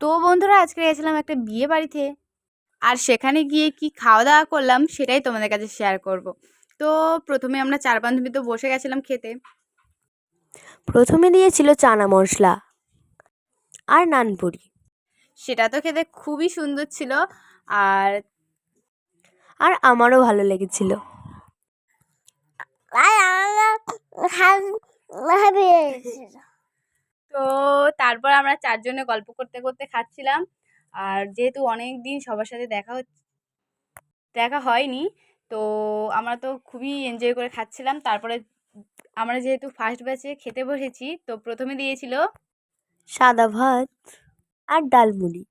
তো বন্ধুরা, আজকে গেছিলাম একটা বিয়ে বাড়িতে, আর সেখানে গিয়ে কি খাওয়া দাওয়া করলাম সেটাই তোমাদের কাছে শেয়ার করব। তো প্রথমে আমরা 4 বান্ধবী তো বসে গেছিলাম খেতে। প্রথমে দিয়েছিল চানা মশলা আর নানপুরি, সেটা তো খেতে খুবই সুন্দর ছিল। আর আর আমারও ভালো লেগেছিল। তো তারপর আমরা 4 জনে গল্প করতে করতে খাচ্ছিলাম। আর যেহেতু অনেক দিন সবার সাথে দেখা হয়নি, তো আমরা তো খুবই এনজয় করে খাচ্ছিলাম। তারপরে আমরা যেহেতু ফার্স্ট ব্যাচে খেতে বসেছি, তো প্রথমে দিয়েছিল সাদা ভাত আর ডালমুড়ি।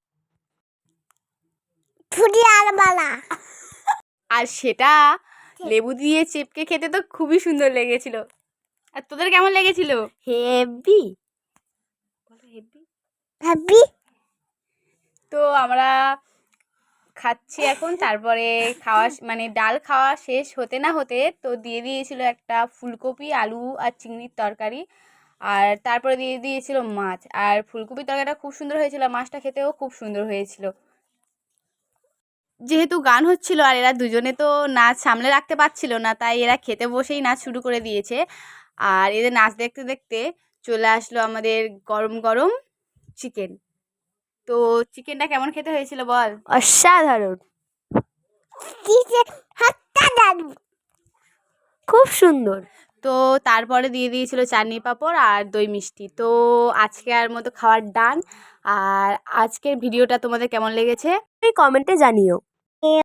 আর সেটা লেবু দিয়ে চেপকে খেতে তো খুবই সুন্দর লেগেছিল। আর তোদের কেমন লেগেছিল? Heavy heavy. তো আমরা খাচ্ছি এখন। তারপরে মানে ডাল খাওয়া শেষ হতে না হতে তো দিয়ে দিয়েছিল একটা ফুলকপি, আলু আর চিংড়ির তরকারি। আর তারপরে দিয়ে দিয়েছিল মাছ। আর ফুলকপির তরকারিটা খুব সুন্দর হয়েছিল, মাছটা খেতেও খুব সুন্দর হয়েছিল। যেহেতু গান হচ্ছিল আর এরা দুজনে তো নাচ সামলে রাখতে পারছিল না, তাই এরা খেতে বসেই নাচ শুরু করে দিয়েছে। আর এদের নাচ দেখতে দেখতে চলে আসলো আমাদের গরম গরম চিকেন। তো চিকেনটা কেমন খেতে হয়েছিল বল? অসাধারণ, খুব সুন্দর। তো তারপরে দিয়ে দিয়েছিল চাটনি পাঁপড় আর দই মিষ্টি। তো আজকে আর মতো খাওয়ার ডান। আর আজকের ভিডিওটা তোমাদের কেমন লেগেছে কমেন্টে জানিও।